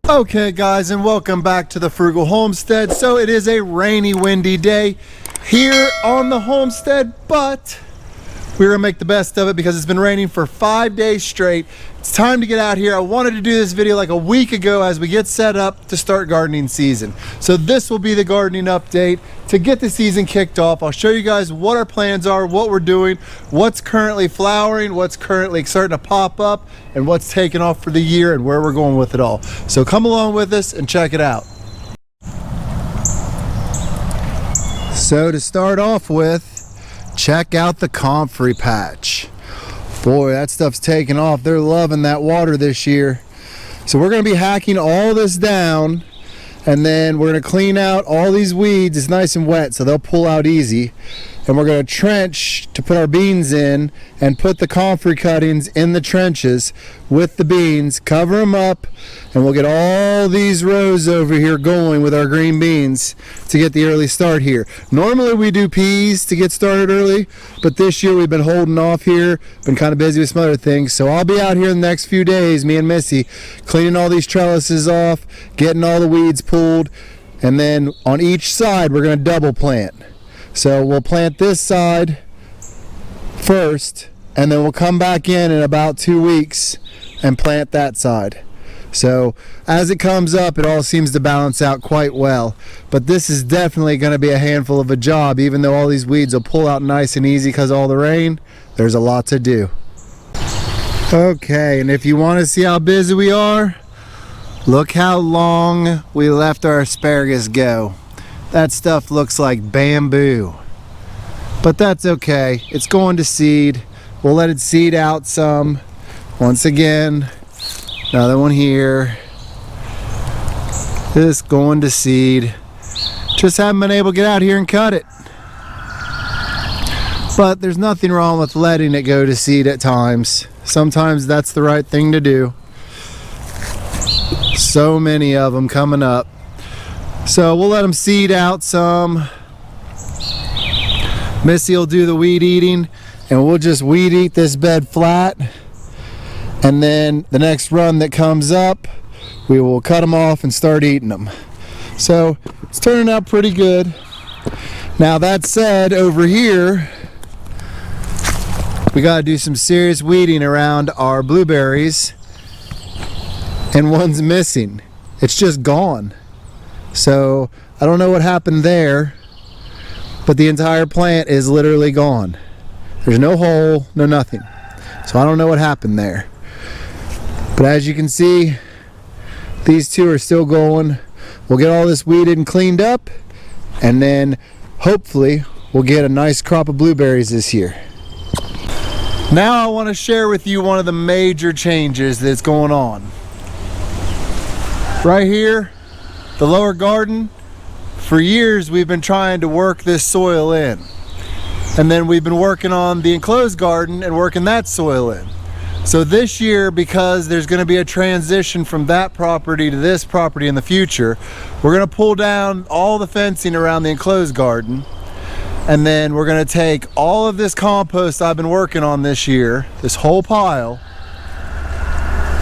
Okay guys, and welcome back to the Frugal Homestead. So it is a rainy, windy day here on the homestead, but we're gonna make the best of it because it's been raining for 5 days straight. It's time to get out here. I wanted to do this video like a week ago as we get set up to start gardening season. So this will be the gardening update to get the season kicked off. I'll show you guys what our plans are, what we're doing, what's currently flowering, what's currently starting to pop up, and what's taking off for the year and where we're going with it all. So come along with us and check it out. So to start off with, check out the comfrey patch. Boy, that stuff's taking off. They're loving that water this year. So we're gonna be hacking all this down, and then we're gonna clean out all these weeds. It's nice and wet, so they'll pull out easy. And we're gonna trench to put our beans in and put the comfrey cuttings in the trenches with the beans, cover them up, and we'll get all these rows over here going with our green beans to get the early start here. Normally we do peas to get started early, but this year we've been holding off here, been kind of busy with some other things. So I'll be out here in the next few days, me and Missy, cleaning all these trellises off, getting all the weeds pulled, and then on each side we're gonna double plant. So we'll plant this side first, and then we'll come back in about 2 weeks and plant that side. So as it comes up, it all seems to balance out quite well. But this is definitely going to be a handful of a job. Even though all these weeds will pull out nice and easy because of all the rain, there's a lot to do. Okay, and if you want to see how busy we are, look how long we left our asparagus go. That stuff looks like bamboo, but that's okay. It's going to seed. We'll let it seed out some. Once again, another one here. This going to seed. Just haven't been able to get out here and cut it. But there's nothing wrong with letting it go to seed at times. Sometimes that's the right thing to do. So many of them coming up. So we'll let them seed out some. Missy will do the weed eating, and we'll just weed eat this bed flat. And then the next run that comes up, we will cut them off and start eating them. So it's turning out pretty good. Now that said, over here, we gotta do some serious weeding around our blueberries, and one's missing. It's just gone. So I don't know what happened there, but the entire plant is literally gone. There's no hole, no nothing. So I don't know what happened there. But as you can see, these two are still going. We'll get all this weeded and cleaned up, and then hopefully we'll get a nice crop of blueberries this year. Now I want to share with you one of the major changes that's going on. Right here, the lower garden, for years we've been trying to work this soil in. And then we've been working on the enclosed garden and working that soil in. So this year, because there's going to be a transition from that property to this property in the future, we're going to pull down all the fencing around the enclosed garden. And then we're going to take all of this compost I've been working on this year, this whole pile,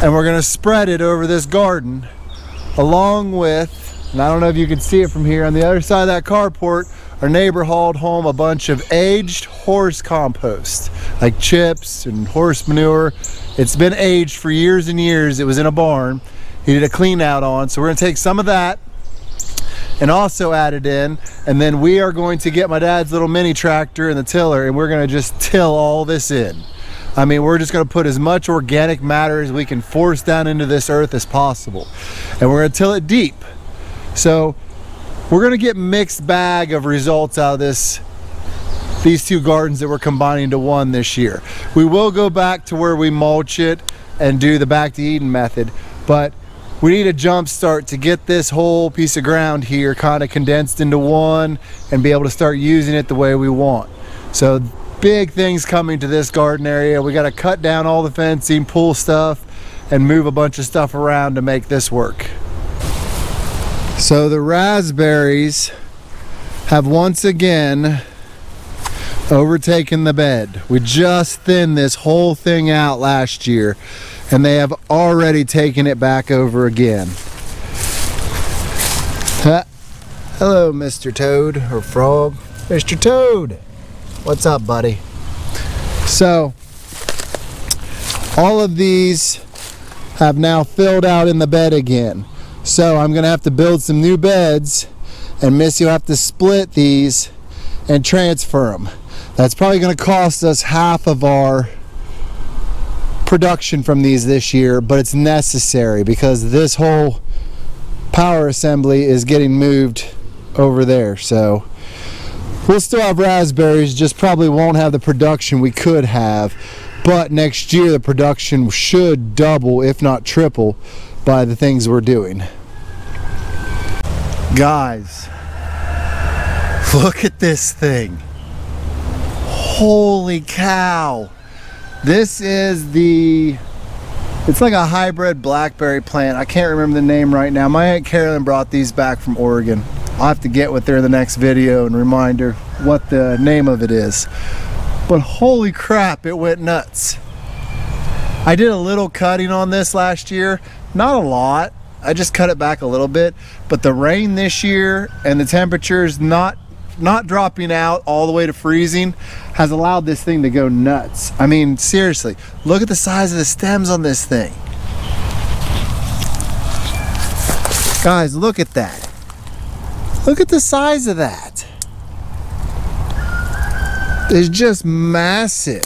and we're going to spread it over this garden, along with, and I don't know if you can see it from here, on the other side of that carport, our neighbor hauled home a bunch of aged horse compost, like chips and horse manure. It's been aged for years and years. It was in a barn. He did a clean out on, so we're gonna take some of that and also add it in, and then we are going to get my dad's little mini tractor and the tiller, and we're gonna just till all this in. I mean, we're just gonna put as much organic matter as we can force down into this earth as possible. And we're gonna till it deep. So we're gonna get mixed bag of results out of these two gardens that we're combining to one this year. We will go back to where we mulch it and do the back to Eden method, but we need a jump start to get this whole piece of ground here kind of condensed into one and be able to start using it the way we want. So big things coming to this garden area. We got to cut down all the fencing, pull stuff, and move a bunch of stuff around to make this work. So the raspberries have once again overtaken the bed. We just thinned this whole thing out last year, and they have already taken it back over again. Hello, Mr. Toad, or Frog. Mr. Toad, what's up, buddy? So, all of these have now filled out in the bed again. So I'm gonna have to build some new beds, and Missy will have to split these and transfer them. That's probably gonna cost us half of our production from these this year, but it's necessary because this whole power assembly is getting moved over there. So we'll still have raspberries, just probably won't have the production we could have. But next year the production should double, if not triple, by the things we're doing. Guys, look at this thing. Holy cow. This is it's like a hybrid blackberry plant. I can't remember the name right now. My Aunt Carolyn brought these back from Oregon. I'll have to get with her in the next video and remind her what the name of it is. But holy crap, it went nuts. I did a little cutting on this last year, not a lot. I just cut it back a little bit, but the rain this year and the temperatures not dropping out all the way to freezing has allowed this thing to go nuts. I mean, seriously, look at the size of the stems on this thing. Guys, look at that. Look at the size of that. It's just massive.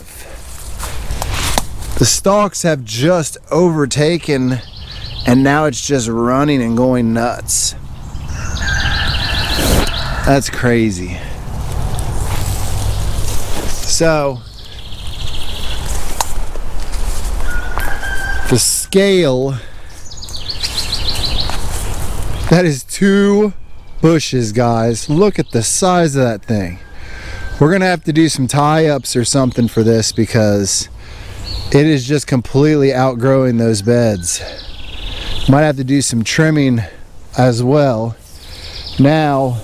The stalks have just overtaken, and now it's just running and going nuts. That's crazy. So the scale, that is 2 bushes, guys. Look at the size of that thing. We're gonna have to do some tie-ups or something for this because it is just completely outgrowing those beds. Might have to do some trimming as well. Now,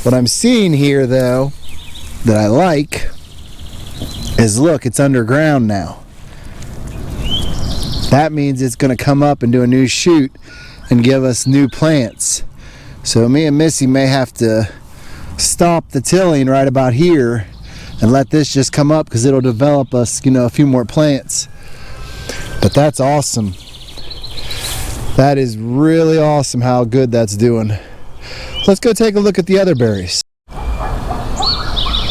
what I'm seeing here though, that I like, is look, it's underground now. That means it's gonna come up and do a new shoot and give us new plants. So me and Missy may have to stop the tilling right about here and let this just come up because it'll develop us, a few more plants. But that's awesome. That is really awesome how good that's doing. Let's go take a look at the other berries.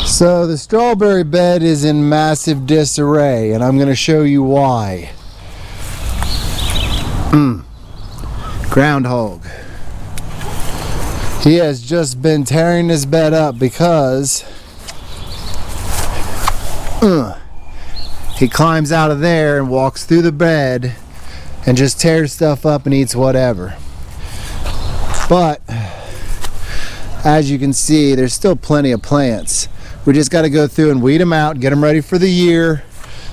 So the strawberry bed is in massive disarray, and I'm going to show you why. Groundhog. He has just been tearing this bed up because he climbs out of there and walks through the bed and just tears stuff up and eats whatever. But as you can see, there's still plenty of plants. We just got to go through and weed them out, get them ready for the year.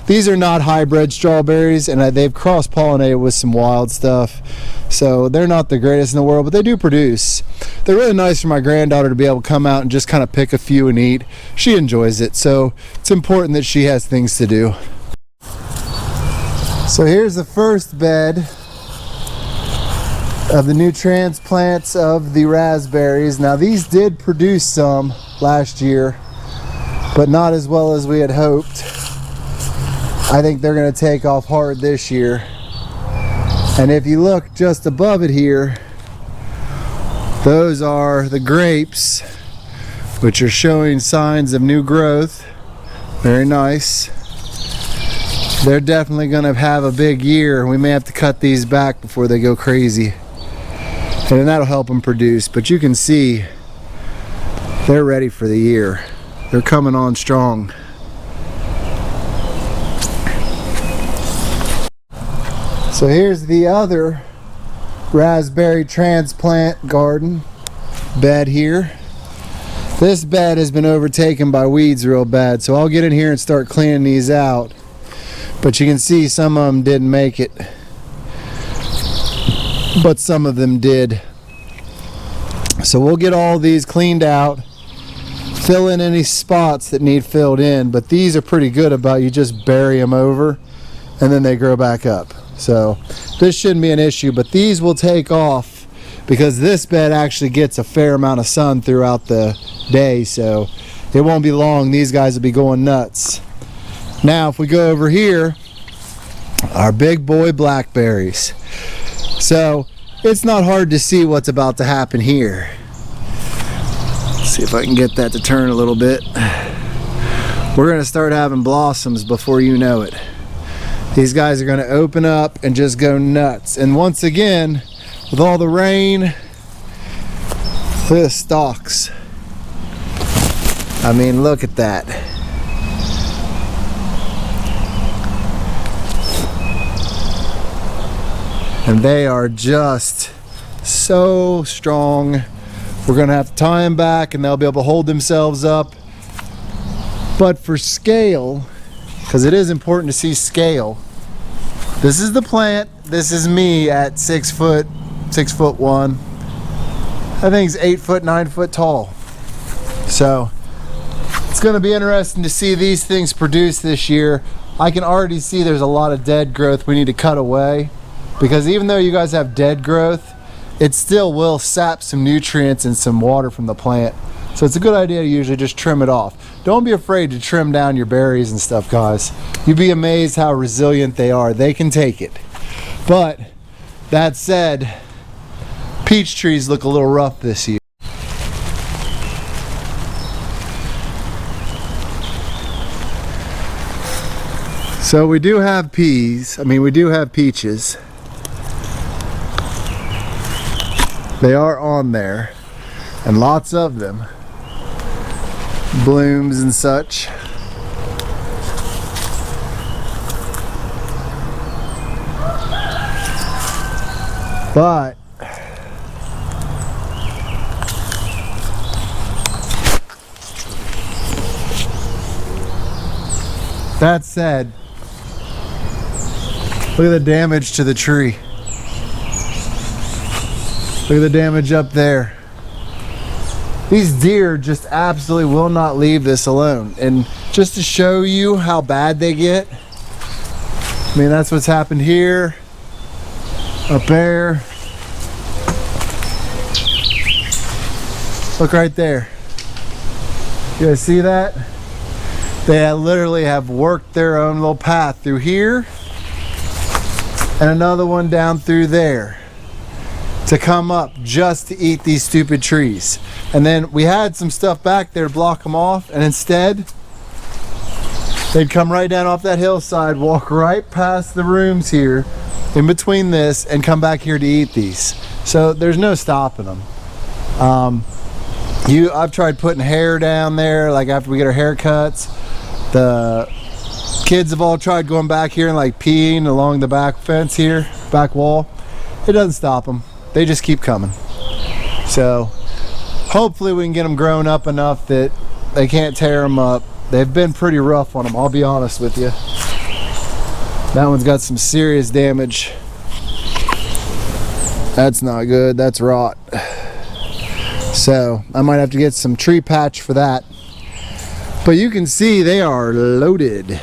These are not hybrid strawberries, and they've cross-pollinated with some wild stuff, so they're not the greatest in the world, but they do produce. They're really nice for my granddaughter to be able to come out and just kind of pick a few and eat. She enjoys it, so it's important that she has things to do. So here's the first bed of the new transplants of the raspberries. Now these did produce some last year, but not as well as we had hoped. I think they're going to take off hard this year. And if you look just above it here, those are the grapes, which are showing signs of new growth. Very nice. They're definitely going to have a big year. We may have to cut these back before they go crazy, and then that'll help them produce. But you can see they're ready for the year. They're coming on strong. So here's the other raspberry transplant garden bed here. This bed has been overtaken by weeds real bad, so I'll get in here and start cleaning these out. But you can see some of them didn't make it, but some of them did. So we'll get all these cleaned out, fill in any spots that need filled in, but these are pretty good about you just bury them over and then they grow back up. So this shouldn't be an issue, but these will take off because this bed actually gets a fair amount of sun throughout the day, so it won't be long. These guys will be going nuts. Now if we go over here, our big boy blackberries. So it's not hard to see what's about to happen here. Let's see if I can get that to turn a little bit. We're gonna start having blossoms before you know it. These guys are gonna open up and just go nuts. And once again, with all the rain, look at the stalks. I mean, look at that. And they are just so strong. We're gonna have to tie them back and they'll be able to hold themselves up. But for scale, because it is important to see scale, this is the plant, this is me at 6 foot, 6'1". I think it's 8 foot, 9 foot tall. So it's gonna be interesting to see these things produce this year. I can already see there's a lot of dead growth we need to cut away, because even though you guys have dead growth, it still will sap some nutrients and some water from the plant. So it's a good idea to usually just trim it off. Don't be afraid to trim down your berries and stuff, guys. You'd be amazed how resilient they are. They can take it. But that said, peach trees look a little rough this year. So we do have we do have peaches. They are on there, and lots of them. Blooms and such. But that said, look at the damage to the tree. Look at the damage up there. These deer just absolutely will not leave this alone. And just to show you how bad they get, I mean, that's what's happened here, up there. Look right there. You guys see that? They literally have worked their own little path through here and another one down through there to come up just to eat these stupid trees. And then we had some stuff back there to block them off, and instead they'd come right down off that hillside, walk right past the rooms here in between this, and come back here to eat these. So there's no stopping them. I've tried putting hair down there, like after we get our haircuts. The kids have all tried going back here and like peeing along the back fence here, back wall. It doesn't stop them. They just keep coming. So hopefully we can get them grown up enough that they can't tear them up. They've been pretty rough on them, I'll be honest with you. That one's got some serious damage. That's not good, that's rot. So I might have to get some tree patch for that. But you can see they are loaded.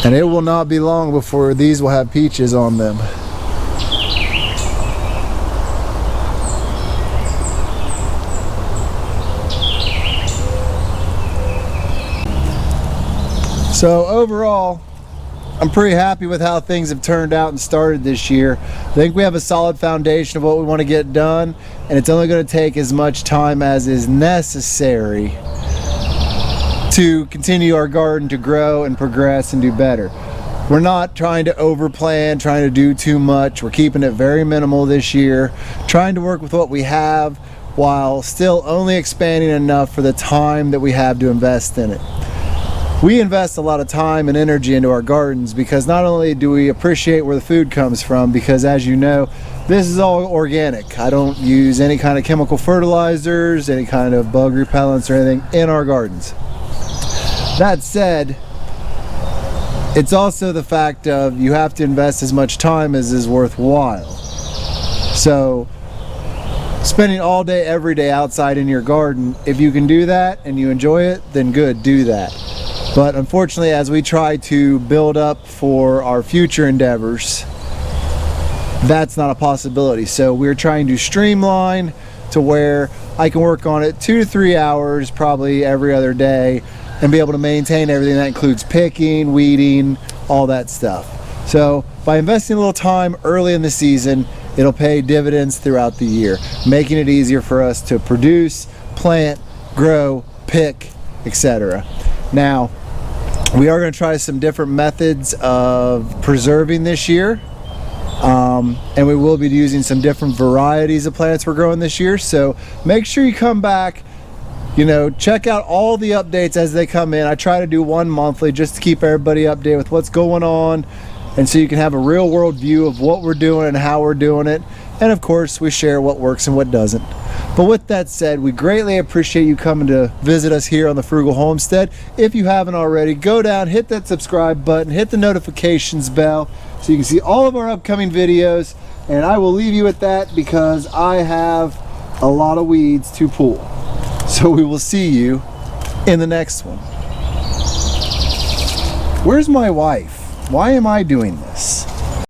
And it will not be long before these will have peaches on them. So overall, I'm pretty happy with how things have turned out and started this year. I think we have a solid foundation of what we want to get done, and it's only going to take as much time as is necessary to continue our garden to grow and progress and do better. We're not trying to overplan, trying to do too much. We're keeping it very minimal this year, trying to work with what we have while still only expanding enough for the time that we have to invest in it. We invest a lot of time and energy into our gardens because not only do we appreciate where the food comes from, because as you know, this is all organic. I don't use any kind of chemical fertilizers, any kind of bug repellents or anything in our gardens. That said, it's also the fact of you have to invest as much time as is worthwhile. So spending all day, every day outside in your garden. If you can do that and you enjoy it, then good, do that. But unfortunately, as we try to build up for our future endeavors, that's not a possibility. So we're trying to streamline to where I can work on it 2 to 3 hours probably every other day and be able to maintain everything. That includes picking, weeding, all that stuff. So by investing a little time early in the season, it'll pay dividends throughout the year, making it easier for us to produce, plant, grow, pick, etc. Now, we are going to try some different methods of preserving this year. And we will be using some different varieties of plants we're growing this year. So make sure you come back, check out all the updates as they come in. I try to do one monthly just to keep everybody updated with what's going on, and so you can have a real world view of what we're doing and how we're doing it. And of course, we share what works and what doesn't. But with that said, we greatly appreciate you coming to visit us here on the Frugal Homestead. If you haven't already, go down, hit that subscribe button, hit the notifications bell so you can see all of our upcoming videos. And I will leave you at that because I have a lot of weeds to pull. So we will see you in the next one. Where's my wife? Why am I doing this?